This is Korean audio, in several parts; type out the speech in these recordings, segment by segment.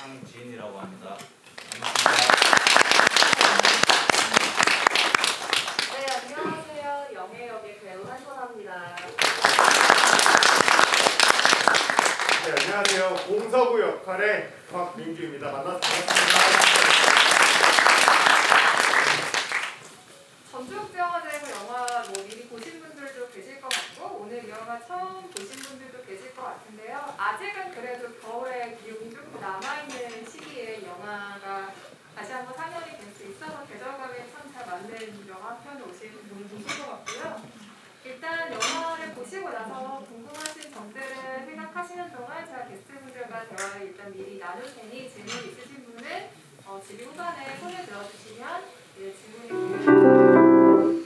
황지인이라고 합니다. 반갑습니다. 네, 안녕하세요. 영예역의 배우 한선아입니다. 네, 안녕하세요. 공서구 역할의 곽민규입니다. 만나서 반갑습니다. 전주국제영화제에서 영화 미리 보신 분들도 계실 것 같고 오늘 이 영화 처음 보신 분들도 계실 것 같은데요. 아직은 그래도 겨울의 기운이 조금 남아있는 시기에 영화가 다시 한번 상영이 될 수 있어서 계절감에 참 잘 맞는 영화 한 편에 오신 분이 계실 것 같고요. 일단 영화를 보시고 나서 궁금하신 점들을 생각하시는 동안 제가 게스트분들과 대화를 일단 미리 나눌 테니 질문 있으신 분은 지휘 후반에 손을 들어주시면 질문이 드리겠습니다.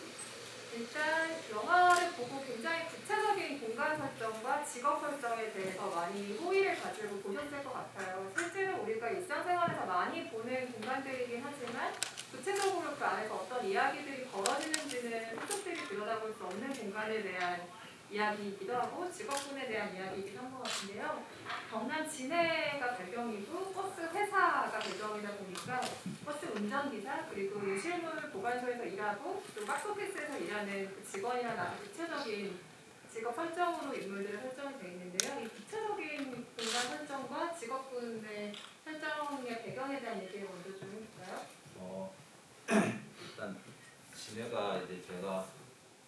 일단 영화를 보고 굉장히 구체적인 공간 설정과 직업 설정에 대해서 많이 호의를 가지고 보셨을 것 같아요. 실제로 우리가 일상생활에서 많이 보는 공간들이긴 하지만 구체적으로 그 안에서 어떤 이야기들이 벌어지는지는 속속들이 들여다볼 수 없는 공간에 대한 이야기이기도 하고 직업군에 대한 이야기이기도 한 것 같은데요. 경남 진해가 배경이고 버스 회사가 배경이다 보니까 버스 운전기사 그리고 유실물 보관소에서 일하고 또 박스오피스에서 일하는 그 직원이라는 아주 구체적인 직업 설정으로 인물들이 설정이 되어 있는데요. 이 구체적인 공간 설정과 직업군의 설정의 배경에 대한 얘기를 먼저 좀 해볼까요? 일단 진해가 이제 제가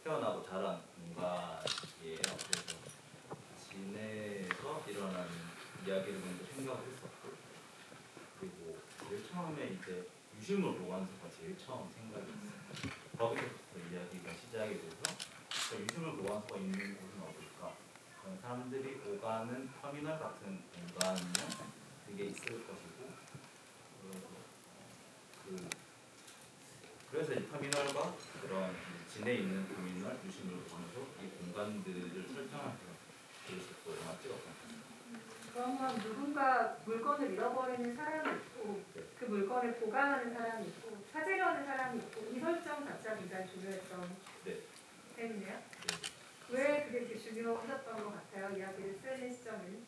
태어나고 자란 공간이에요. 그래서 진해에서 일어나는 이야기를 먼저 생각을 했었고, 그리고 제일 처음에 이제 유실물 보관소가 제일 처음 생각이 났어요. 거기서부터 이야기가 시작이 돼서 유실물 보관소가 있는 곳은 어딜까? 사람들이 오가는 터미널 같은 공간은 그게 있을 것이고, 그래서 이 터미널과 그런 진해에 있는 터미널, 유실물 보관소 이 공간들을 설정하면서 그래서 또 영화 찍었거든요. 그러면 누군가 물건을 잃어버리는 사람이 있고 그 물건을 보관하는 사람이 있고 찾으려는 사람이 있고 이 설정 자체가 굉장히 중요했던 셈이네요. 왜 그게 이렇게 중요하셨던 것 같아요? 이야기를 쓰는 시점은?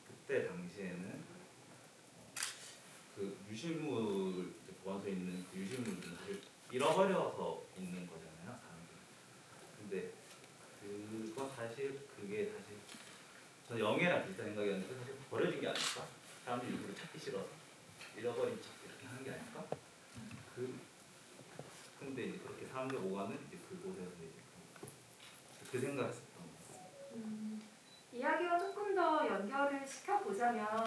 그때 당시에는 그 유실물 보관소에 있는 그 유실물들은 사실 잃어버려서 있는 거잖아요, 사람들이. 근데 그게 사실 저는 영예랑 비슷한 생각이었는데 사실 버려진 게 아닐까? 사람들이 일부러 찾기 싫어서 잃어버린 척 이렇게 하는 게 아닐까? 근데 이제 그렇게 사람들 오가는 이제 그곳에서 이제 그 생각을 했었던 것 같습니다. 이야기와 조금 더 연결을 시켜보자면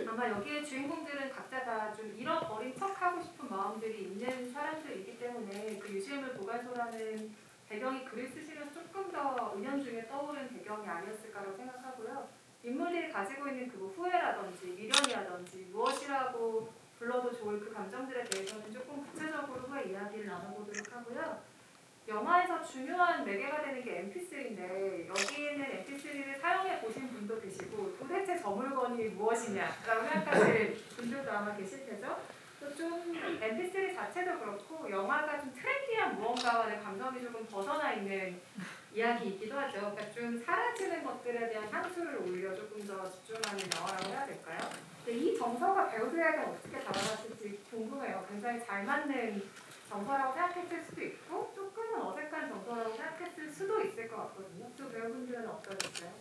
아마 여기에 주인공들은 각자 다 좀 잃어버린 척하고 싶은 마음들이 있는 사람들이기 때문에 그 유실물 보관소라는 배경이 글을 쓰시면서 조금 더 은연중에 떠오른 배경이 아니었을까라고 생각하고요. 인물들이 가지고 있는 그 후회라든지 미련이라든지 무엇이라고 불러도 좋을 그 감정들에 대해서는 조금 구체적으로 후에 이야기를 나눠보도록 하고요. 영화에서 중요한 매개가 되는 게 MP3인데 여기에는 MP3를 사용해 보신 분도 계시고 도대체 저 물건이 무엇이냐라고 생각하실 분들도 아마 계실 테죠. 또 좀 MP3 자체도 그렇고 영화가 좀 트렌디한 무언가와의 감정이 조금 벗어나 있는 이야기이기도 하죠. 그러니까 좀 사라지는 것들에 대한 향수를 올려 조금 더 집중하는 영화라고 해야 될까요? 근데 이 정서가 배우들에게 어떻게 다가갔을지 궁금해요. 굉장히 잘 맞는 정서라고 생각했을 수도 있고 조금은 어색한 정서라고 생각했을 수도 있을 것 같거든요. 두 배우분들은 어떠셨어요?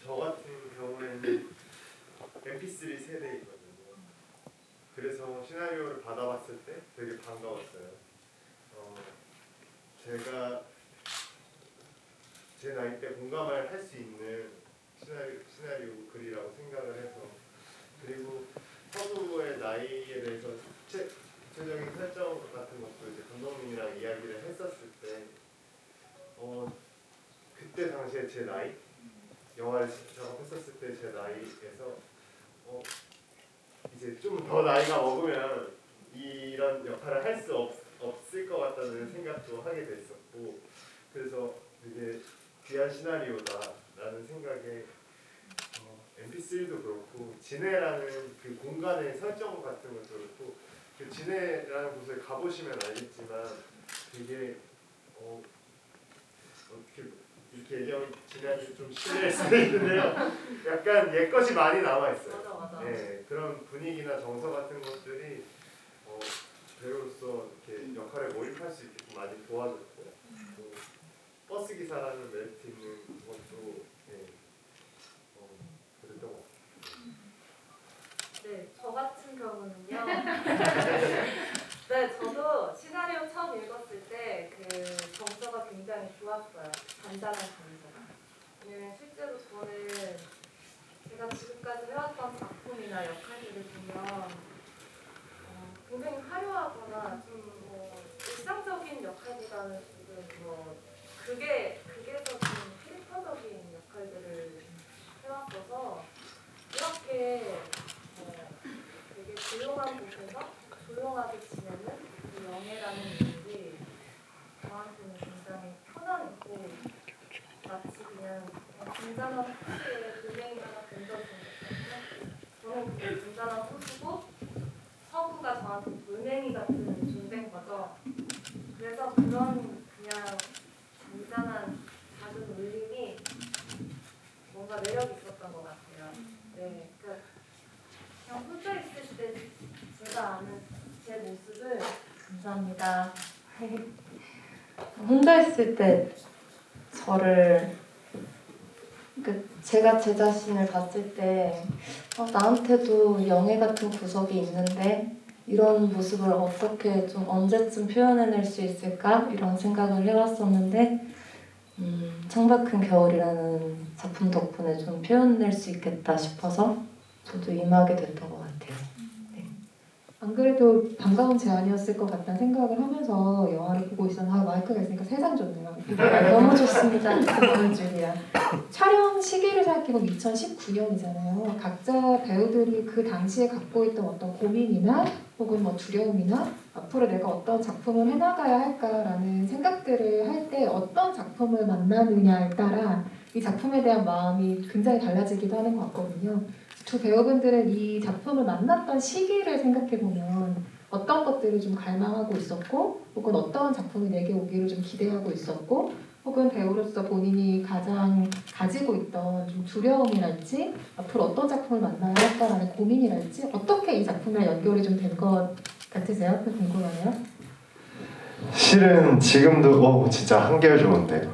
저 같은 경우에는 MP3 세대이거든요. 그래서 시나리오를 받아봤을 때 되게 반가웠어요. 제가 제 나이 때 공감을 할 수 있는 시나리오 글이라고 생각을 해서 그리고 서구의 나이에 대해서 구체적인 설정 같은 것도 이제 감독님이랑 이야기를 했었을 때 그때 당시에 제 나이 영화를 작업했었을 때 제 나이에서 이제 좀 더 나이가 먹으면 이런 역할을 할 수 없을 것 같다는 생각도 하게 됐었고 그래서 되게 귀한 시나리오다라는 생각에 MP3도 그렇고 진해라는 그 공간의 설정 같은 것도 그렇고 그 진해라는 곳에 가보시면 알겠지만 되게 어떻게 이렇게 얘기하면 지난주 좀 실례할 수도 있는데요. 약간 옛 것이 많이 남아 있어요. 맞아. 네, 그런 분위기나 정서 같은 것들이 배우로서 이렇게 역할에 몰입할 수 있게끔 많이 도와줬고 또 버스 기사라는 메리트 있는 것도 그랬던 것 같아요. 네, 저 같은 경우는요. 네, 저도 시나리오 처음 읽었을 때 그 정서가 굉장히 좋았어요. 잔잔한 정서가. 왜냐면 실제로 저는 제가 지금까지 해왔던 작품이나 역할들을 보면 굉장히 화려하거나 좀 일상적인 역할보다는 조금 극에서 좀 캐릭터적인 역할들을 해왔어서 이렇게 되게 조용한 곳에서 조용하게 지내는 그 영애라는 인물이 저한테는 굉장히 편안했고 마치 그냥 잔잔한 호수에 돌멩이 하나 던져주는 것처럼 저는 그 잔잔한 호수고 서구가 저한테 돌멩이 같은 존재인 거죠. 그래서 그런 그냥 잔잔한 작은 울림이 뭔가 매력이 있었던 것 같아요. 네, 그러니까 그냥 혼자 있을 때 제가 아는 제 모습을 감사합니다. 혼자 있을 때 저를 제가 제 자신을 봤을 때 나한테도 영애 같은 구석이 있는데 이런 모습을 어떻게 좀 언제쯤 표현해낼 수 있을까 이런 생각을 해왔었는데 창밖은 겨울이라는 작품 덕분에 좀 표현낼 수 있겠다 싶어서 저도 임하게 됐던 것 같아요. 안 그래도 반가운 제안이었을 것 같다는 생각을 하면서 영화를 보고 있었는데 마이크가 있으니까 세상 좋네요. 너무 좋습니다. 그런 줄이야. 촬영 시기를 생각해보면 2019년이잖아요. 각자 배우들이 그 당시에 갖고 있던 어떤 고민이나 혹은 뭐 두려움이나 앞으로 내가 어떤 작품을 해나가야 할까라는 생각들을 할 때 어떤 작품을 만나느냐에 따라 이 작품에 대한 마음이 굉장히 달라지기도 하는 것 같거든요. 두 배우분들은 이 작품을 만났던 시기를 생각해보면 어떤 것들을 좀 갈망하고 있었고 혹은 어떤 작품이 내게 오기를 좀 기대하고 있었고 혹은 배우로서 본인이 가장 가지고 있던 좀 두려움이랄지 앞으로 어떤 작품을 만나야 할까라는 고민이랄지 어떻게 이 작품이랑 연결이 좀 된 것 같으세요? 궁금하네요. 실은 지금도 진짜 한결 좋은데요.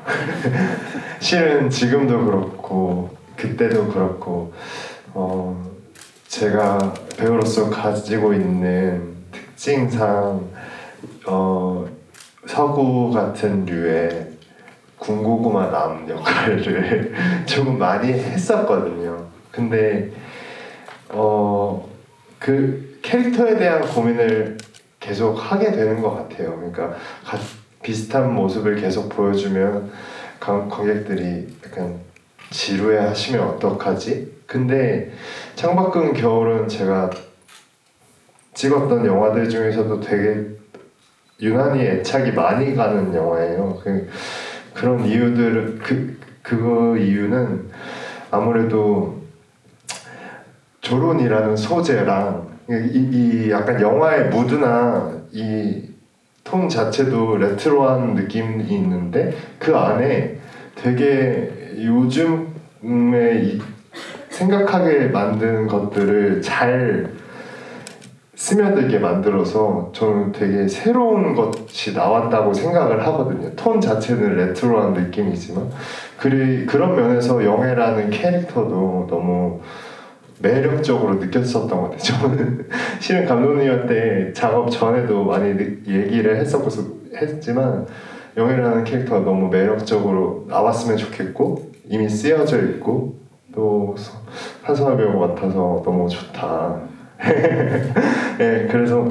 실은 지금도 그렇고 그때도 그렇고 제가 배우로서 가지고 있는 특징상 서구 같은 류의 군고구마 남 역할을 조금 많이 했었거든요. 근데 그 캐릭터에 대한 고민을 계속 하게 되는 것 같아요. 그러니까 비슷한 모습을 계속 보여주면 관객들이 약간 지루해하시면 어떡하지? 근데 창밖은 겨울은 제가 찍었던 영화들 중에서도 되게 유난히 애착이 많이 가는 영화예요. 그런 이유들은 그 이유는 아무래도 조론이라는 소재랑 이 약간 영화의 무드나 이 톤 자체도 레트로한 느낌이 있는데 그 안에 되게 요즘에 생각하게 만든 것들을 잘 스며들게 만들어서 저는 되게 새로운 것이 나왔다고 생각을 하거든요. 톤 자체는 레트로한 느낌이지만 그런 면에서 영애라는 캐릭터도 너무 매력적으로 느꼈었던 것 같아요. 저는 실은 감독님한테 작업 전에도 많이 얘기를 했지만 영애라는 캐릭터가 너무 매력적으로 나왔으면 좋겠고 이미 쓰여져 있고 또 한선아 배우 같아서 너무 좋다. 네, 그래서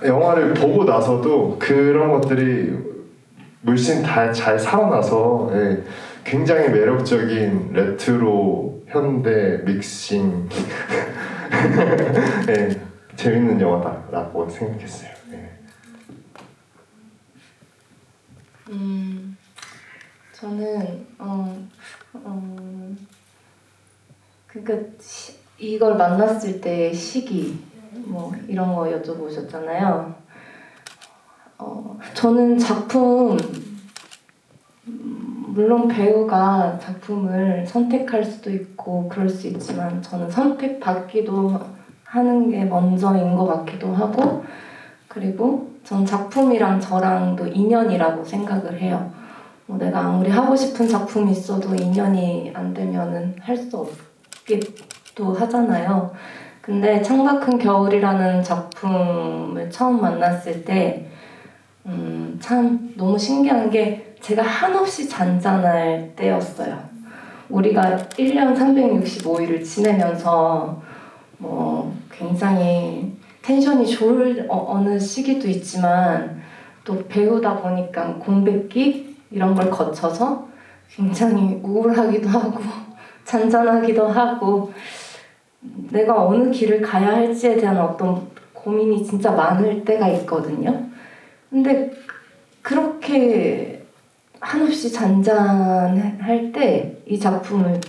영화를 보고 나서도 그런 것들이 물씬 잘 살아나서 굉장히 매력적인 레트로 현대 믹싱 재밌는 영화다라고 생각했어요. 저는 그러니까 이걸 만났을 때의 시기 뭐 이런 거 물론 배우가 작품을 선택할 수도 있고 그럴 수 있지만 저는 선택받기도 하는 게 먼저인 것 같기도 하고 그리고 전 작품이랑 저랑도 인연이라고 생각을 해요. 뭐 내가 아무리 하고 싶은 작품이 있어도 인연이 안 되면은 할 수 없기도 하잖아요. 근데 창밖은 겨울이라는 작품을 처음 만났을 때 참 너무 신기한 게 제가 한없이 잔잔할 때였어요. 우리가 1년 365일을 지내면서 뭐 굉장히 텐션이 좋을 어느 시기도 있지만 또 배우다 보니까 공백기 이런 걸 거쳐서 굉장히 우울하기도 하고 잔잔하기도 하고 내가 어느 길을 가야 할지에 대한 어떤 고민이 진짜 많을 때가 있거든요. 근데 그렇게 한없이 잔잔할 때 이 작품을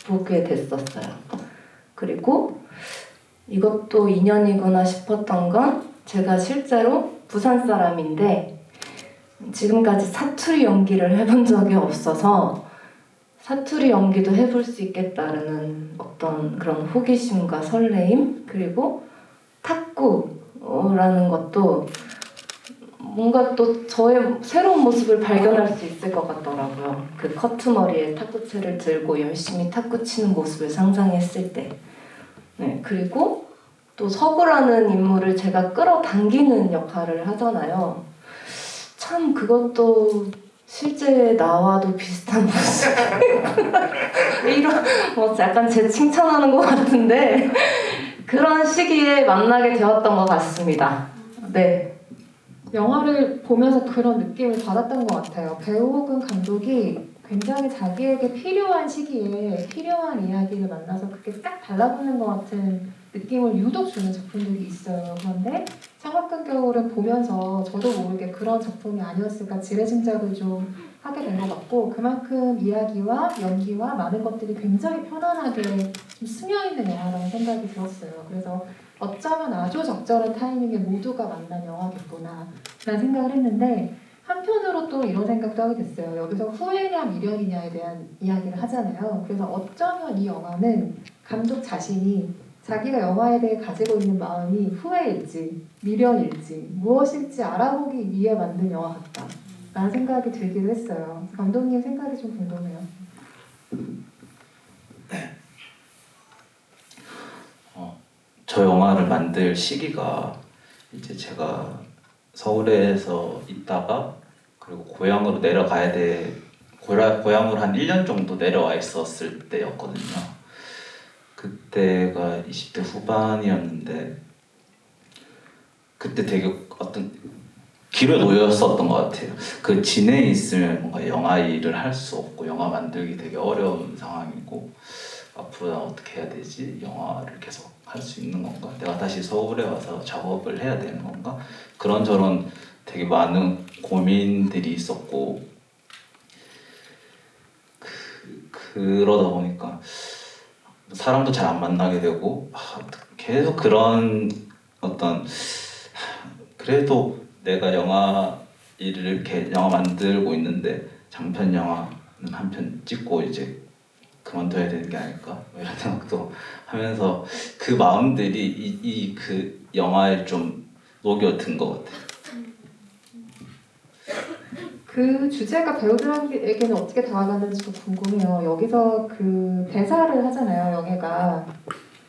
보게 됐었어요. 그리고 이것도 인연이구나 싶었던 건 제가 실제로 부산 사람인데 지금까지 사투리 연기를 해본 적이 없어서 사투리 연기도 해볼 수 있겠다라는 어떤 그런 호기심과 설레임 그리고 탁구라는 것도 뭔가 또 저의 새로운 모습을 발견할 수 있을 것 같더라고요. 그 커트머리에 탁구채를 들고 열심히 탁구 치는 모습을 상상했을 때. 네, 그리고 또 서구라는 인물을 제가 끌어당기는 역할을 하잖아요. 참 그것도 실제 나와도 비슷한 모습. 이런 뭐 약간 제 칭찬하는 것 같은데 그런 시기에 만나게 되었던 것 같습니다. 네. 영화를 보면서 그런 느낌을 받았던 것 같아요. 배우 혹은 감독이 굉장히 자기에게 필요한 시기에 필요한 이야기를 만나서 그렇게 딱 달라붙는 것 같은 느낌을 유독 주는 작품들이 있어요. 그런데 창밖은 겨울은 보면서 저도 모르게 그런 작품이 아니었을까 지레짐작을 좀 하게 된 것 같고 그만큼 이야기와 연기와 많은 것들이 굉장히 편안하게 좀 스며있는 영화라는 생각이 들었어요. 그래서 어쩌면 아주 적절한 타이밍에 모두가 만난 영화겠구나 라는 생각을 했는데 한편으로 또 이런 생각도 하게 됐어요. 여기서 후회냐 미련이냐에 대한 이야기를 하잖아요. 그래서 어쩌면 이 영화는 감독 자신이 자기가 영화에 대해 가지고 있는 마음이 후회일지 미련일지 무엇일지 알아보기 위해 만든 영화 같다 라는 생각이 들기도 했어요. 감독님 생각이 좀 궁금해요. 저 영화를 만들 시기가 이제 제가 서울에서 있다가 그리고 고향으로 내려가야 돼 고향으로 한 1년 정도 내려와 있었을 때였거든요. 그때가 20대 후반이었는데 그때 되게 어떤 길에 놓였었던 것 같아요. 그 진해에 있으면 뭔가 영화 일을 할 수 없고 영화 만들기 되게 어려운 상황이고 앞으로 나 어떻게 해야 되지? 영화를 계속 할 수 있는 건가? 내가 다시 서울에 와서 작업을 해야 되는 건가? 그런저런 되게 많은 고민들이 있었고 그러다 보니까 사람도 잘 안 만나게 되고 계속 그런 어떤 그래도 내가 영화 일을 이렇게 영화 만들고 있는데 장편 영화는 한 편 찍고 이제 그만둬야 되는 게 아닐까 이런 생각도 하면서 그 마음들이 그 영화에 좀 녹여든 것 같아요. 그 주제가 배우들에게는 어떻게 다가가는지도 궁금해요. 여기서 그 대사를 하잖아요, 영애가.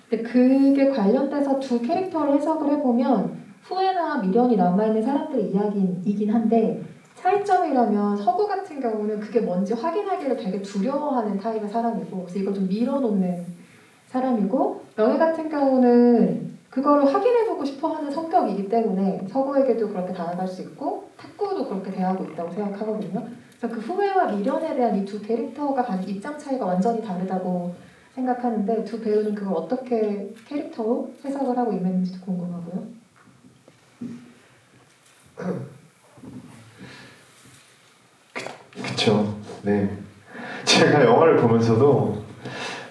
근데 그게 관련돼서 두 캐릭터를 해석을 해보면 후회나 미련이 남아있는 사람들의 이야기이긴 한데 차이점이라면 서구 같은 경우는 그게 뭔지 확인하기를 되게 두려워하는 타입의 사람이고 그래서 이걸 좀 밀어놓는 사람이고 영애 같은 경우는 그거를 확인해보고 싶어하는 성격이기 때문에 서구에게도 그렇게 다가갈 수 있고 탁구도 그렇게 대하고 있다고 생각하거든요. 그래서 그 후회와 미련에 대한 이 두 캐릭터가 가진 입장 차이가 완전히 다르다고 생각하는데 두 배우는 그걸 어떻게 캐릭터로 해석을 하고 임했는지도 궁금하고요. 그쵸. 네. 제가 영화를 보면서도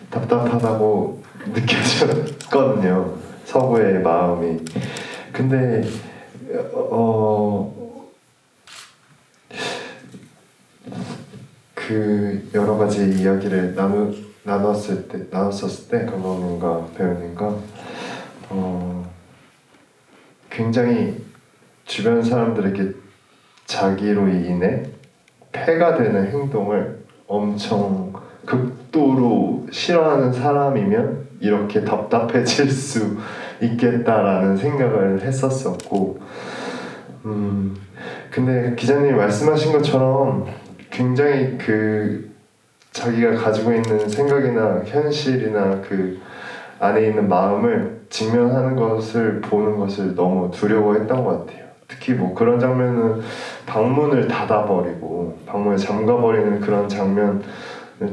답답하다고 느껴졌거든요. 서구의 마음이. 근데 그 여러 가지 이야기를 나눴을 때 감독님과 배우님과 굉장히 주변 사람들에게 자기로 인해 폐가 되는 행동을 엄청 극도로 싫어하는 사람이면 이렇게 답답해질 수 있겠다라는 생각을 했었었고, 근데 기자님이 말씀하신 것처럼 굉장히 그 자기가 가지고 있는 생각이나 현실이나 그 안에 있는 마음을 직면하는 것을 보는 것을 너무 두려워했던 것 같아요. 특히 뭐 그런 장면은 방문을 닫아버리고 방문을 잠가버리는 그런 장면을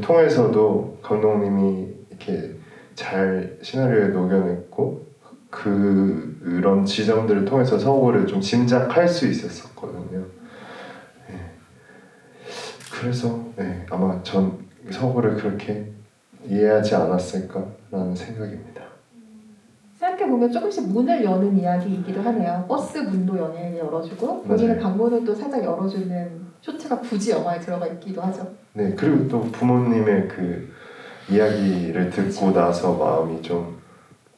통해서도 감독님이 이렇게 잘 시나리오에 녹여냈고 그런 지점들을 통해서 서구를 좀 짐작할 수 있었거든요. 네. 그래서 네, 아마 전 서구를 그렇게 이해하지 않았을까라는 생각입니다. 생각해보면 조금씩 문을 여는 이야기이기도 하네요. 버스 문도 열어주고 본인의 맞아요. 방문을 또 살짝 열어주는 쇼트가 굳이 영화에 들어가 있기도 하죠. 네, 그리고 또 부모님의 그 이야기를 듣고 나서 마음이 좀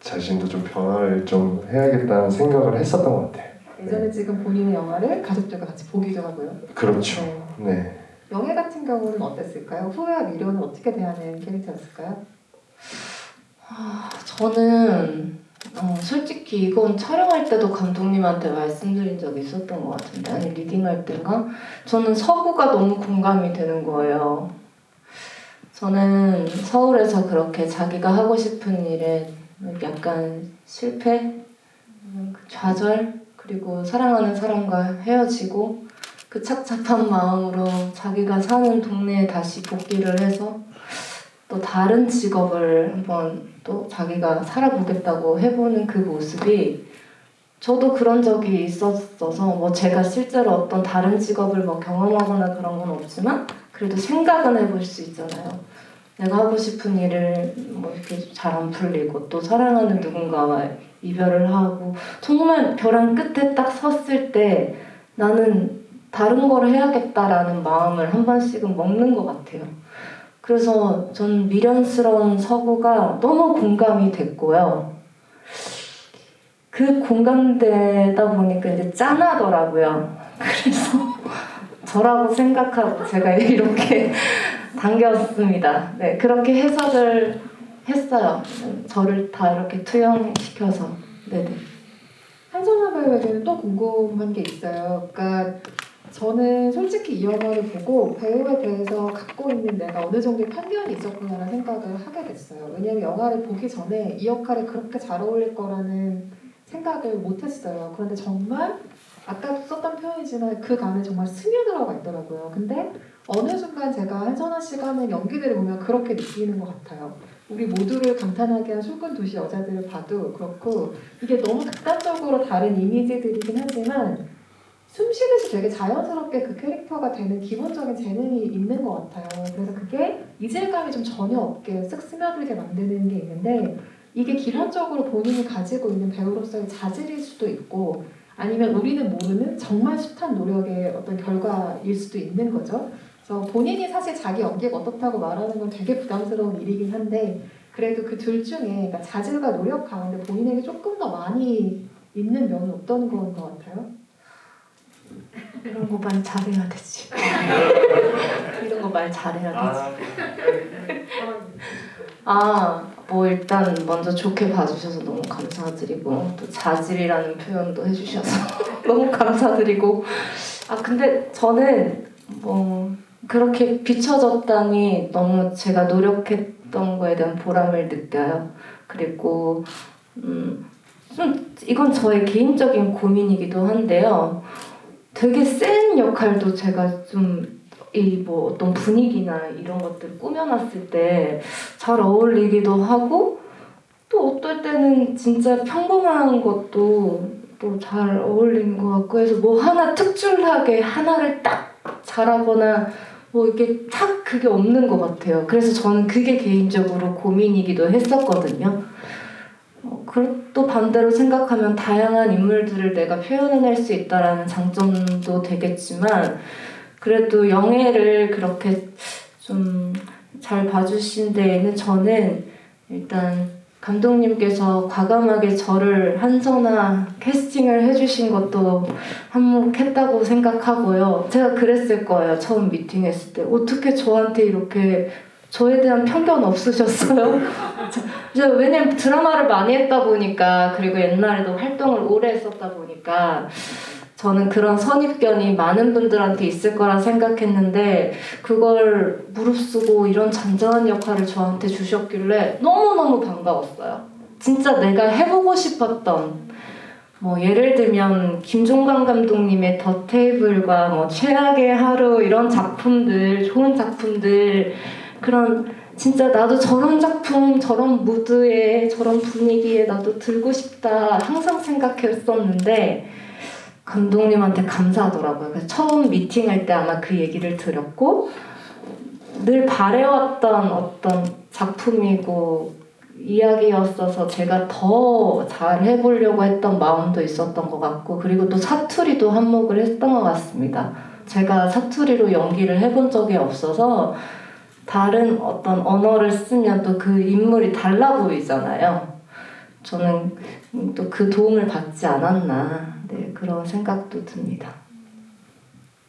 자신도 좀 변화를 좀 해야겠다는 생각을 했었던 것 같아요. 예전에 지금 본인의 영화를 가족들과 같이 보기도 하고요. 그렇죠. 네. 네. 영애 같은 경우는 어땠을까요? 후회와 미련은 어떻게 대하는 캐릭터였을까요? 저는 솔직히 이건 촬영할 때도 감독님한테 말씀드린 적이 있었던 것 같은데, 아니 리딩할 때인가? 저는 서구가 너무 공감이 되는 거예요. 저는 서울에서 그렇게 자기가 하고 싶은 일에 약간 실패, 좌절, 그리고 사랑하는 사람과 헤어지고 그 착잡한 마음으로 자기가 사는 동네에 다시 복귀를 해서 또 다른 직업을 한번 또 자기가 살아보겠다고 해보는 그 모습이, 저도 그런 적이 있었어서 뭐 제가 실제로 어떤 다른 직업을 뭐 경험하거나 그런 건 없지만 그래도 생각은 해볼 수 있잖아요. 내가 하고 싶은 일을 뭐 이렇게 잘 안 풀리고 또 사랑하는 누군가와 이별을 하고 정말 벼랑 끝에 딱 섰을 때 나는 다른 걸 해야겠다라는 마음을 한 번씩은 먹는 것 같아요. 그래서 전 미련스러운 서구가 너무 공감이 됐고요. 그 공감되다 보니까 이제 짠하더라고요. 그래서 저라고 생각하고 제가 이렇게 당겼습니다. 네, 그렇게 해석을 했어요. 저를 다 이렇게 투영시켜서. 네네. 한성화 배우에게는 또 궁금한 게 있어요. 그러니까 저는 솔직히 이 영화를 보고 배우에 대해서 갖고 있는 내가 어느 정도의 편견이 있었구나라는 생각을 하게 됐어요. 왜냐하면 영화를 보기 전에 이 역할에 그렇게 잘 어울릴 거라는 생각을 못했어요. 그런데 정말 아까 썼던 표현이지만 그 안에 정말 스며들어가 있더라고요. 근데 어느 순간 제가 한선아 씨가 하는 연기들을 보면 그렇게 느끼는 것 같아요. 우리 모두를 감탄하게 한 술꾼 도시 여자들을 봐도 그렇고 이게 너무 극단적으로 다른 이미지들이긴 하지만 숨쉬듯이 되게 자연스럽게 그 캐릭터가 되는 기본적인 재능이 있는 것 같아요. 그래서 그게 이질감이 좀 전혀 없게 쓱 스며들게 만드는 게 있는데 이게 기본적으로 본인이 가지고 있는 배우로서의 자질일 수도 있고 아니면 우리는 모르는 정말 숱한 노력의 어떤 결과일 수도 있는 거죠. 그래서 본인이 사실 자기 연기가 어떻다고 말하는 건 되게 부담스러운 일이긴 한데 그래도 그 둘 중에 그러니까 자질과 노력 가운데 본인에게 조금 더 많이 있는 면은 어떤 건 것 같아요? 이런 거 말 잘해야 되지. 이런 거 말 잘해야 되지. 뭐 일단 먼저 좋게 봐주셔서 너무 감사드리고 또 자질이라는 표현도 해주셔서 너무 감사드리고 근데 저는 뭐 그렇게 비춰졌다니 너무 제가 노력했던 거에 대한 보람을 느껴요. 그리고 좀 이건 저의 개인적인 고민이기도 한데요. 되게 센 역할도 제가 좀 이 뭐 어떤 분위기나 이런 것들 꾸며놨을 때 잘 어울리기도 하고 또 어떨 때는 진짜 평범한 것도 또 잘 어울리는 것 같고 해서 뭐 하나 특출나게 하나를 딱 잘하거나 뭐 이렇게 탁 그게 없는 것 같아요. 그래서 저는 그게 개인적으로 고민이기도 했었거든요. 또 반대로 생각하면 다양한 인물들을 내가 표현해낼 수 있다라는 장점도 되겠지만 그래도 영애를 그렇게 좀 잘 봐주신 데에는 저는 일단 감독님께서 과감하게 저를 한전화 캐스팅을 해주신 것도 한몫했다고 생각하고요. 제가 그랬을 거예요. 처음 미팅했을 때. 어떻게 저한테 이렇게 저에 대한 편견 없으셨어요? 왜냐면 드라마를 많이 했다 보니까 그리고 옛날에도 활동을 오래 했었다 보니까 저는 그런 선입견이 많은 분들한테 있을 거라 생각했는데 그걸 무릅쓰고 이런 잔잔한 역할을 저한테 주셨길래 너무너무 반가웠어요. 진짜 내가 해보고 싶었던 뭐 예를 들면 김종관 감독님의 더 테이블과 뭐 최악의 하루 이런 작품들 좋은 작품들 그런 진짜 나도 저런 작품 저런 무드에 저런 분위기에 나도 들고 싶다 항상 생각했었는데 감독님한테 감사하더라고요. 그래서 처음 미팅할 때 아마 그 얘기를 드렸고 늘 바래왔던 어떤 작품이고 이야기였어서 제가 더 잘 해보려고 했던 마음도 있었던 것 같고 그리고 또 사투리도 한몫을 했던 것 같습니다. 제가 사투리로 연기를 해본 적이 없어서 다른 어떤 언어를 쓰면 또 그 인물이 달라 보이잖아요. 저는 또 그 도움을 받지 않았나 그런 생각도 듭니다.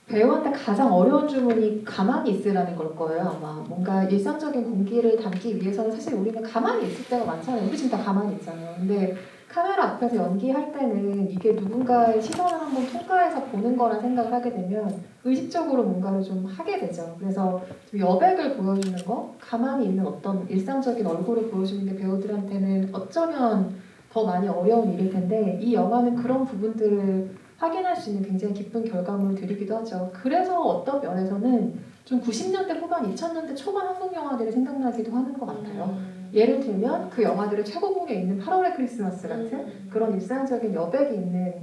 배우한테 가장 어려운 주문이 가만히 있으라는 걸 거예요. 아마 뭔가 일상적인 공기를 담기 위해서는 사실 우리는 가만히 있을 때가 많잖아요. 우리 지금 다 가만히 있잖아요. 근데 카메라 앞에서 연기할 때는 이게 누군가의 시선을 한번 통과해서 보는 거라 생각을 하게 되면 의식적으로 뭔가를 좀 하게 되죠. 그래서 좀 여백을 보여주는 거, 가만히 있는 어떤 일상적인 얼굴을 보여주는 게 배우들한테는 어쩌면 더 많이 어려운 일일 텐데 이 영화는 그런 부분들을 확인할 수 있는 굉장히 기쁜 결과물을 드리기도 하죠. 그래서 어떤 면에서는 좀 90년대 후반, 2000년대 초반 한국 영화들이 생각나기도 하는 것 같아요. 예를 들면 그 영화들의 최고봉에 있는 8월의 크리스마스 같은 그런 일상적인 여백이 있는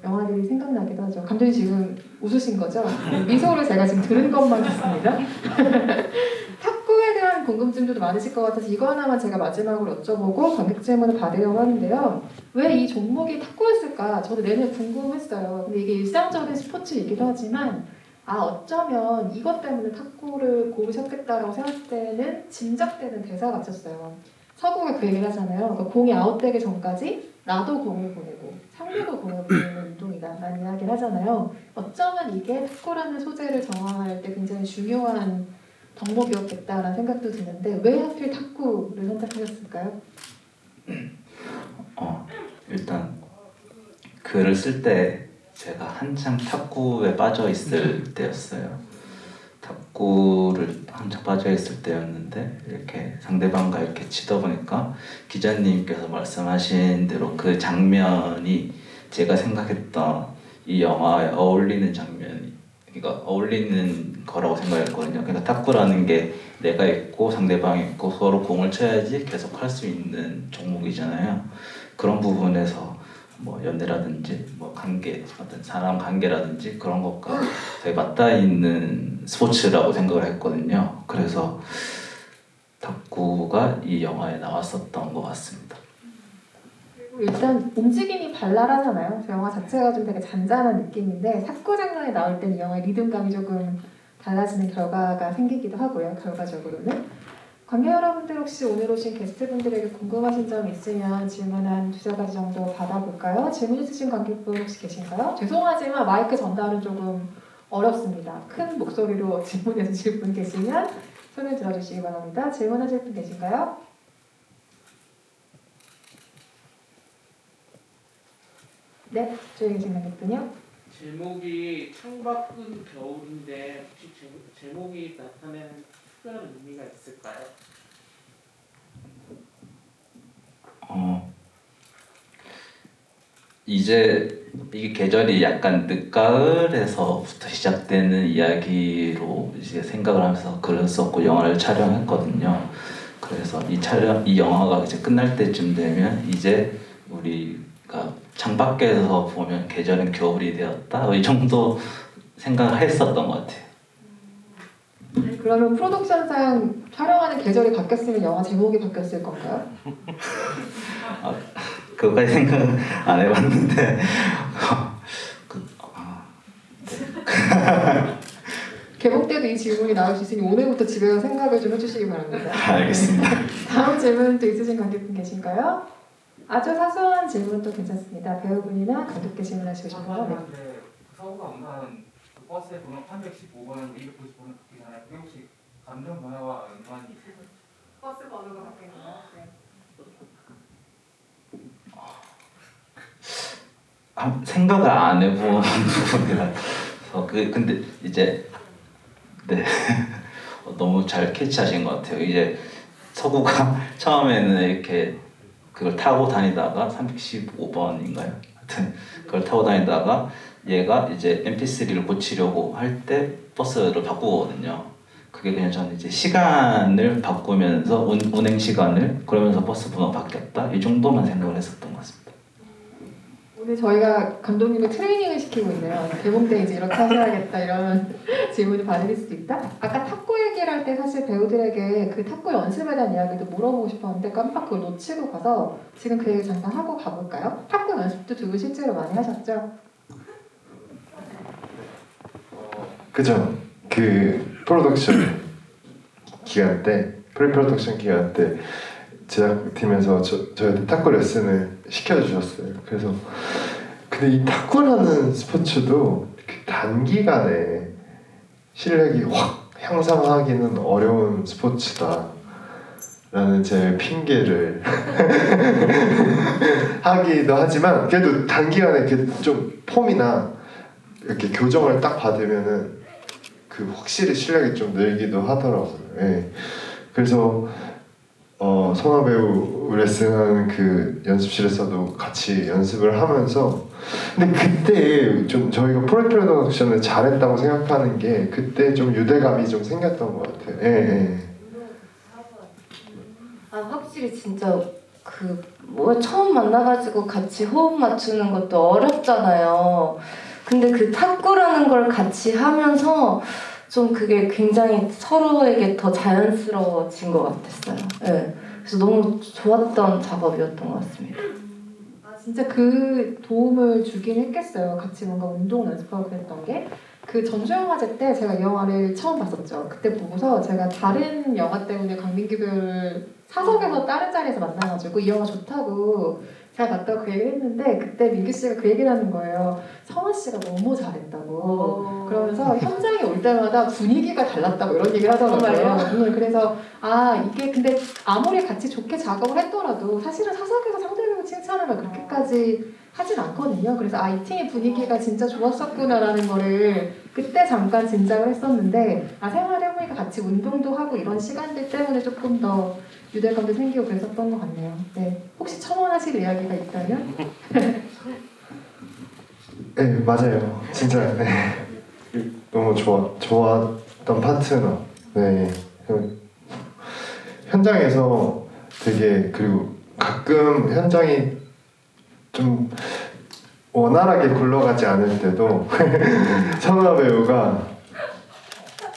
영화들이 생각나기도 하죠. 감독님 지금 웃으신 거죠? 미소를 제가 지금 들은 것만 같습니다. 탁구에 대한 궁금증도 많으실 것 같아서 이거 하나만 제가 마지막으로 여쭤보고 관객 질문을 받으려고 하는데요. 왜 이 종목이 탁구였을까? 저도 내내 궁금했어요. 근데 이게 일상적인 스포츠이기도 하지만 어쩌면 이것 때문에 탁구를 고르셨겠다라고 생각할 때는 짐작되는 대사 같았어요. 서구가 그 얘기를 하잖아요. 그러니까 공이 아웃되기 전까지 나도 공을 보내고 상대도 공을 보내는 운동이다 라는 이야기를 하잖아요. 어쩌면 이게 탁구라는 소재를 정할 때 굉장히 중요한 덕목이었겠다라는 생각도 드는데 왜 하필 탁구를 선택하셨을까요? 일단 글을 쓸 때 제가 한창 탁구에 빠져 있을 때였어요. 탁구를 한창 빠져 있을 때였는데 이렇게 상대방과 이렇게 치다 보니까 기자님께서 말씀하신 대로 그 장면이 제가 생각했던 이 영화에 어울리는 장면이 그러니까 어울리는 거라고 생각했거든요. 그러니까 탁구라는 게 내가 있고 상대방이 있고 서로 공을 쳐야지 계속 할 수 있는 종목이잖아요. 그런 부분에서 뭐 연애라든지 뭐 관계, 어떤 사람 관계라든지 그런 것과 되게 맞닿아 있는 스포츠라고 생각을 했거든요. 그래서 탁구가 이 영화에 나왔었던 것 같습니다. 일단 움직임이 발랄하잖아요. 그래서 영화 자체가 좀 되게 잔잔한 느낌인데 탁구 장면이 나올 땐 이 영화의 리듬감이 조금 달라지는 결과가 생기기도 하고요. 결과적으로는. 관객 여러분들 혹시 오늘 오신 게스트분들에게 궁금하신 점 있으면 질문 한 2-3가지 정도 받아볼까요? 질문 있으신 관객분 혹시 계신가요? 죄송하지만 마이크 전달은 조금 어렵습니다. 큰 목소리로 질문해 주실 분 계시면 손을 들어주시기 바랍니다. 질문하실 분 계신가요? 네, 저쪽에 계신 관객분요. 제목이 창밖은 겨울인데 혹시 제목이 나타내는 특별한 의미가 있을까요? 이제 이게 계절이 약간 늦가을에서부터 시작되는 이야기로 이제 생각을 하면서 글을 썼고 영화를 촬영했거든요. 그래서 이 영화가 이제 끝날 때쯤 되면 이제 우리가 창밖에서 보면 계절은 겨울이 되었다 이 정도 생각을 했었던 것 같아요. 그러면 프로덕션상 촬영하는 계절이 바뀌었으면 영화 제목이 바뀌었을 건가요? 그거까지 생각 안 해봤는데 개봉 때도 이 질문이 나올 수 있으니 오늘부터 집에 가서 생각을 좀 해주시기 바랍니다. 알겠습니다. 다음 질문도 있으신 관객분 계신가요? 아주 사소한 질문도 괜찮습니다. 배우분이나 감독께 질문하시고 싶어요. 네. 그 서구가 운반하는 그 버스의 번호 315번은 290번은 바뀌잖아요. 그게 혹시 감정 변화와 연관이 있을까요? 버스 번호가 바뀌는 거. 네. 생각을 안 해본 부분이라서 근데 이제 네 너무 잘 캐치하신 것 같아요. 이제 서구가 처음에는 이렇게 그걸 타고 다니다가 315번인가요? 하여튼 그걸 타고 다니다가 얘가 이제 MP3를 고치려고 할 때 버스를 바꾸거든요. 그게 그냥 저는 이제 시간을 바꾸면서 운행 시간을 그러면서 버스 번호가 바뀌었다 이 정도만 생각을 했었던 것 같습니다. 오늘 저희가 감독님을 트레이닝을 시키고 있네요. 개봉 때 이제 이렇게 하셔야겠다 이런 질문을 받을 수도 있다. 아까 탁구 얘기를 할 때 사실 배우들에게 그 탁구 연습에 대한 이야기도 물어보고 싶었는데 깜빡 그걸 놓치고 가서 지금 그 얘기 잠깐 하고 가볼까요? 탁구 연습도 두 분 실제로 많이 하셨죠? 그죠. 그 프로덕션 기간 때, 프리프로덕션 기간 때 제작팀에서 저희한테 탁구 레슨을 시켜주셨어요. 그래서 근데 이 탁구라는 스포츠도 단기간에 실력이 확 향상하기는 어려운 스포츠다 라는 제 핑계를 하기도 하지만 그래도 단기간에 이렇게 좀 폼이나 이렇게 교정을 딱 받으면은 그 확실히 실력이 좀 늘기도 하더라고요. 예. 그래서 선화 배우 레슨하는 그 연습실에서도 같이 연습을 하면서 근데 그때 좀 저희가 프로덕션을 잘했다고 생각하는 게 그때 좀 유대감이 좀 생겼던 것 같아요. 예, 예. 아 확실히 진짜 그 뭐 처음 만나가지고 같이 호흡 맞추는 것도 어렵잖아요. 근데 그 탁구라는 걸 같이 하면서 좀 그게 굉장히 서로에게 더 자연스러워진 것 같았어요. 네. 그래서 너무 좋았던 작업이었던 것 같습니다. 아, 진짜 그 도움을 주긴 했겠어요. 같이 뭔가 운동 연습하고 그랬던 게. 그 전주영화제 때 제가 이 영화를 처음 봤었죠. 그때 보고서 제가 다른 영화 때문에 강민규 배우를 사석에서 다른 자리에서 만나가지고 이 영화 좋다고 잘 봤다고 그 얘기를 했는데 그때 민규 씨가 그 얘기를 하는 거예요. 성화 씨가 너무 잘했다고. 그러면서 현장에 올 때마다 분위기가 달랐다고 이런 얘기를 하더라고요. 그래서 아 이게 근데 아무리 같이 좋게 작업을 했더라도 사실은 사석에서 상대방을 칭찬하면 그렇게까지 하진 않거든요. 그래서 아 이 팀의 분위기가 진짜 좋았었구나라는 거를 그때 잠깐 짐작을 했었는데 아 생활해보니까 같이 운동도 하고 이런 시간들 때문에 조금 더 유대감도 생기고 그랬었던 것 같네요. 네. 혹시 첨언하실 이야기가 있다면? 네 맞아요. 진짜 네. 너무 좋았던 파트너. 네. 현장에서 되게 그리고 가끔 현장이 좀 원활하게 굴러가지 않을 때도 선화 배우가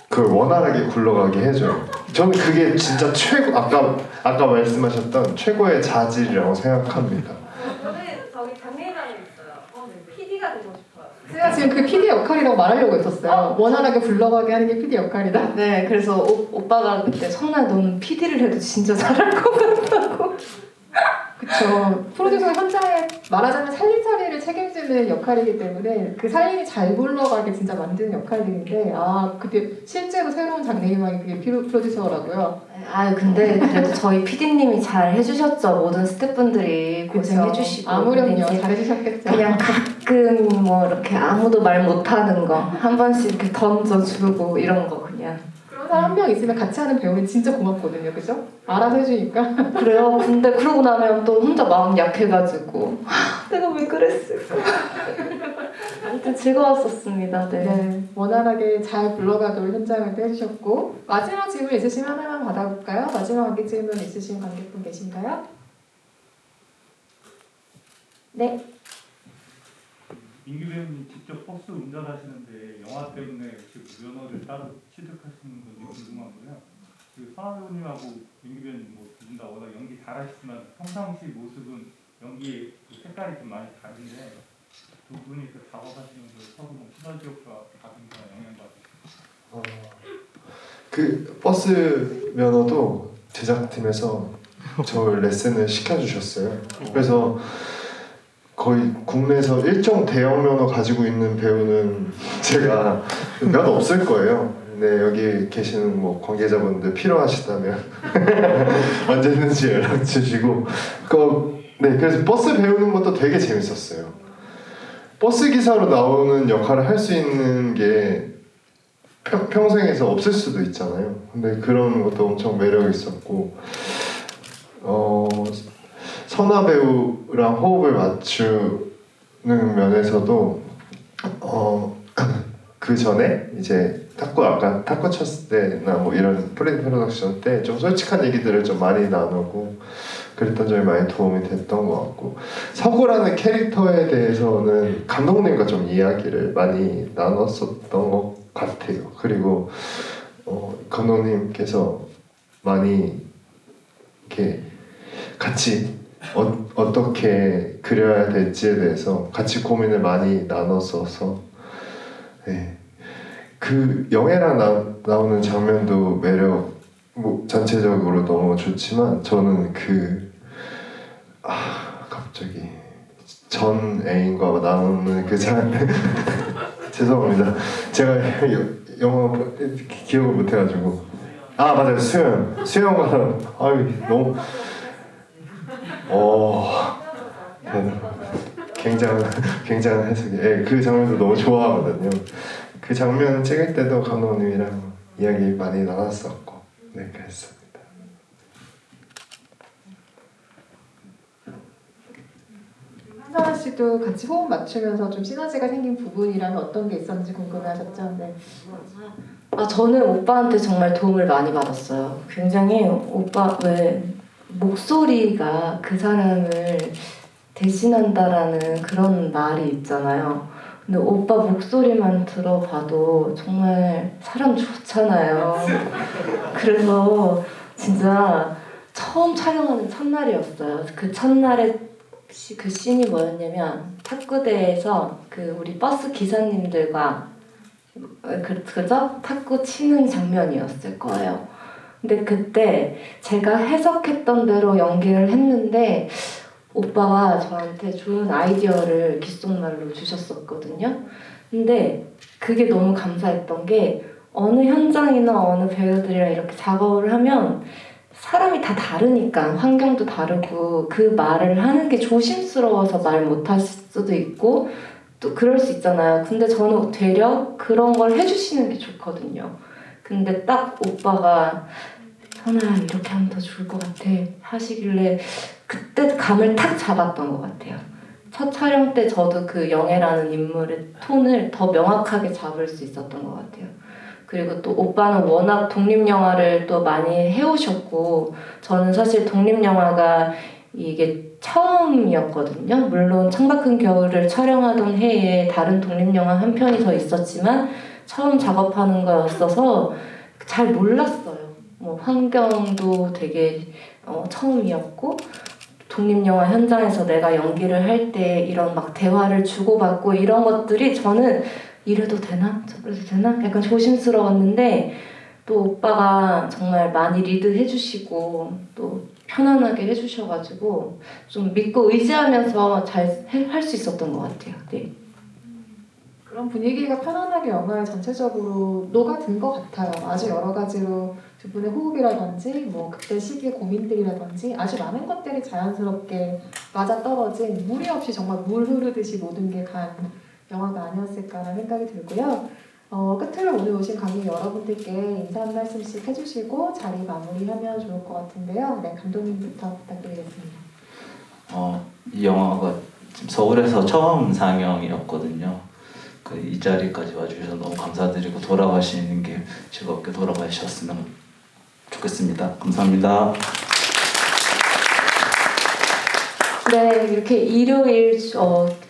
그걸 원활하게 굴러가게 해줘요. 저는 그게 진짜 최고 아까 말씀하셨던 최고의 자질이라고 생각합니다. 저는 저기 장례인방에 있어요. PD가 되고 싶어요. 제가 지금 그 PD 역할이라고 말하려고 했었어요. 원활하게 굴러가게 하는 게 PD 역할이다. 네, 그래서 오빠가 그때 성날 너는 PD를 해도 진짜 잘할 것 같다고. 그렇죠. 프로듀서가 현장에 말하자면 살림살이를 책임지는 역할이기 때문에 그 살림이 잘 굴러가게 진짜 만드는 역할들인데 아 그때 실제로 새로운 장래희망이 그게 프로듀서라고요. 아 근데 그래도 저희 PD님이 잘 해주셨죠. 모든 스태프분들이 고생해주시고. 아무렴요. 근데 이제 잘해주셨겠죠. 그냥 가끔 뭐 이렇게 아무도 말 못하는 거 한 번씩 이렇게 던져주고 이런 거 그냥. 그런 사람 한 명 있으면 같이 하는 배우는 진짜 고맙거든요. 그죠? 알아서 해주니까. 그래요. 근데 그러고 나면 또 혼자 마음 약해가지고 내가 왜 그랬을까. 아무튼 즐거웠었습니다. 네. 네, 원활하게 잘 굴러가도록 현장을 떼주셨고 마지막 질문 있으시면 하나만 받아볼까요? 마지막 관객 질문 있으신 관객분 계신가요? 네. 민규 배우님 직접 버스 운전하시는데 영화 때문에 그 면허를 따로 취득하시는 건지 궁금하고요. 그 선화 배우님하고 민규 배우님 뭐 두 분 다 워낙 연기 잘하시지만 평상시 모습은 연기의 그 색깔이 좀 많이 다른데 두 분이 그 작업하시는 그 서로 뭐 시너지 효과 다른가 영향받으시죠? 그 버스 면허도 제작팀에서 저 레슨을 시켜주셨어요. 그래서 거의 국내에서 일정 대형 면허 가지고 있는 배우는 제가 몇 없을 거예요. 네, 여기 계시는 뭐 관계자분들 필요하시다면 언제든지 연락 주시고. 네, 그래서 버스 배우는 것도 되게 재밌었어요. 버스 기사로 나오는 역할을 할 수 있는 게 평생에서 없을 수도 있잖아요. 근데 그런 것도 엄청 매력 있었고, 선화 배우랑 호흡을 맞추는 면에서도 그 전에 이제 아까 탁구 쳤을 때나 뭐 이런 프로덕션 때 좀 솔직한 얘기들을 좀 많이 나누고 그랬던 점이 많이 도움이 됐던 것 같고, 서구라는 캐릭터에 대해서는 감독님과 좀 이야기를 많이 나눴었던 것 같아요. 그리고 감독님께서 많이 이렇게 같이 어떻게 그려야 될지에 대해서 같이 고민을 많이 나눴어서, 네. 그 영애랑 나오는 장면도 매력 뭐 전체적으로 너무 좋지만 저는 갑자기 전 애인과 나오는 그 장면 죄송합니다. 제가 영어 기억을 못해가지고. 맞아요. 수영과 너무 굉장한 해석이. 그 장면도 너무 좋아하거든요. 그 장면 찍을 때도 감독님이랑 이야기 많이 나눴었고, 네, 그랬습니다. 한선아 씨도 같이 호흡 맞추면서 좀 시너지가 생긴 부분이라면 어떤 게 있었는지 궁금해하셨죠? 네. 저는 오빠한테 정말 도움을 많이 받았어요. 굉장히 오빠 목소리가 그 사람을 대신한다라는 그런 말이 있잖아요. 근데 오빠 목소리만 들어봐도 정말 사람 좋잖아요. 그래서 진짜 처음 촬영하는 첫날이었어요. 그 첫날에 그 씬이 뭐였냐면 탁구대에서 그 우리 버스 기사님들과 그죠? 탁구 치는 장면이었을 거예요. 근데 그때 제가 해석했던 대로 연기를 했는데 오빠가 저한테 좋은 아이디어를 귓속말로 주셨었거든요. 근데 그게 너무 감사했던 게 어느 현장이나 어느 배우들이랑 이렇게 작업을 하면 사람이 다 다르니까 환경도 다르고 그 말을 하는 게 조심스러워서 말 못할 수도 있고 또 그럴 수 있잖아요. 근데 저는 되려 그런 걸 해주시는 게 좋거든요. 근데 딱 오빠가 선아야 이렇게 하면 더 좋을 것 같아 하시길래 그때 감을 탁 잡았던 것 같아요. 첫 촬영 때 저도 그 영애라는 인물의 톤을 더 명확하게 잡을 수 있었던 것 같아요. 그리고 또 오빠는 워낙 독립영화를 또 많이 해오셨고 저는 사실 독립영화가 이게 처음이었거든요. 물론 창밖은 겨울을 촬영하던 해에 다른 독립영화 한 편이 더 있었지만 처음 작업하는 거였어서 잘 몰랐어요. 뭐 환경도 되게 처음이었고 독립영화 현장에서 내가 연기를 할 때 이런 막 대화를 주고받고 이런 것들이 저는 이래도 되나? 저래도 되나? 약간 조심스러웠는데 또 오빠가 정말 많이 리드해 주시고 또 편안하게 해주셔가지고 좀 믿고 의지하면서 잘 할 수 있었던 것 같아요. 네. 그런 분위기가 편안하게 영화에 전체적으로 녹아든 것 같아요. 아주 여러 가지로 두 분의 호흡이라든지 뭐 그때 시기의 고민들이라든지 아주 많은 것들이 자연스럽게 맞아떨어진 무리 없이 정말 물 흐르듯이 모든 게 간 영화가 아니었을까라는 생각이 들고요. 끝으로 오늘 오신 관객 여러분들께 인사 한 말씀씩 해주시고 자리 마무리하면 좋을 것 같은데요. 네, 감독님부터 부탁드리겠습니다. 이 영화가 지금 서울에서 처음 상영이었거든요. 이 자리까지 와주셔서 너무 감사드리고 돌아가시는 게 즐겁게 돌아가셨으면 좋겠습니다. 감사합니다. 네, 이렇게 일요일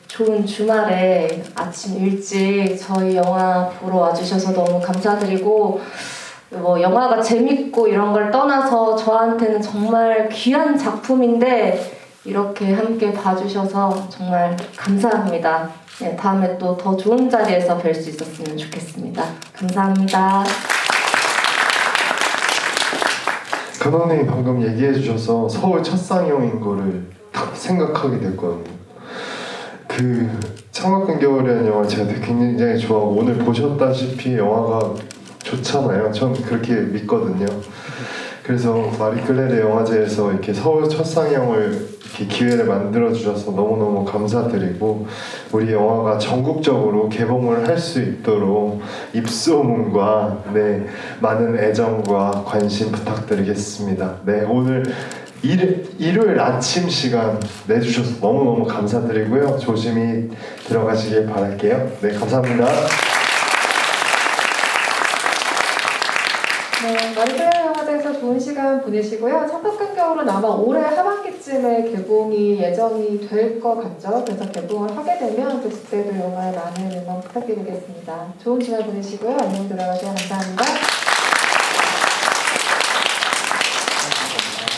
좋은 주말에 아침 일찍 저희 영화 보러 와주셔서 너무 감사드리고 뭐 영화가 재밌고 이런 걸 떠나서 저한테는 정말 귀한 작품인데 이렇게 함께 봐주셔서 정말 감사합니다. 네, 다음에 또 더 좋은 자리에서 뵐 수 있었으면 좋겠습니다. 감사합니다. 근원님이 방금 얘기해 주셔서 서울 첫 상영인 거를 딱 생각하게 됐거든요. 그 창밖은 겨울이라는 영화 제가 되게 굉장히 좋아하고 오늘 보셨다시피 영화가 좋잖아요. 전 그렇게 믿거든요. 그래서 마리 클레르 영화제에서 이렇게 서울 첫 상영을 이렇게 기회를 만들어 주셔서 너무너무 감사드리고 우리 영화가 전국적으로 개봉을 할 수 있도록 입소문과 네, 많은 애정과 관심 부탁드리겠습니다. 네, 오늘 일요일 아침 시간 내주셔서 너무너무 감사드리고요. 조심히 들어가시길 바랄게요. 네, 감사합니다. 네, 마리클레르 영화제에서 좋은 시간 보내시고요. 창밖은 겨울은 아마 올해 하반기쯤에 개봉이 예정이 될 것 같죠. 그래서 개봉을 하게 되면 또 그때도 영화에 많은 응원 부탁드리겠습니다. 좋은 주말 보내시고요. 안녕 들어가세요. 감사합니다.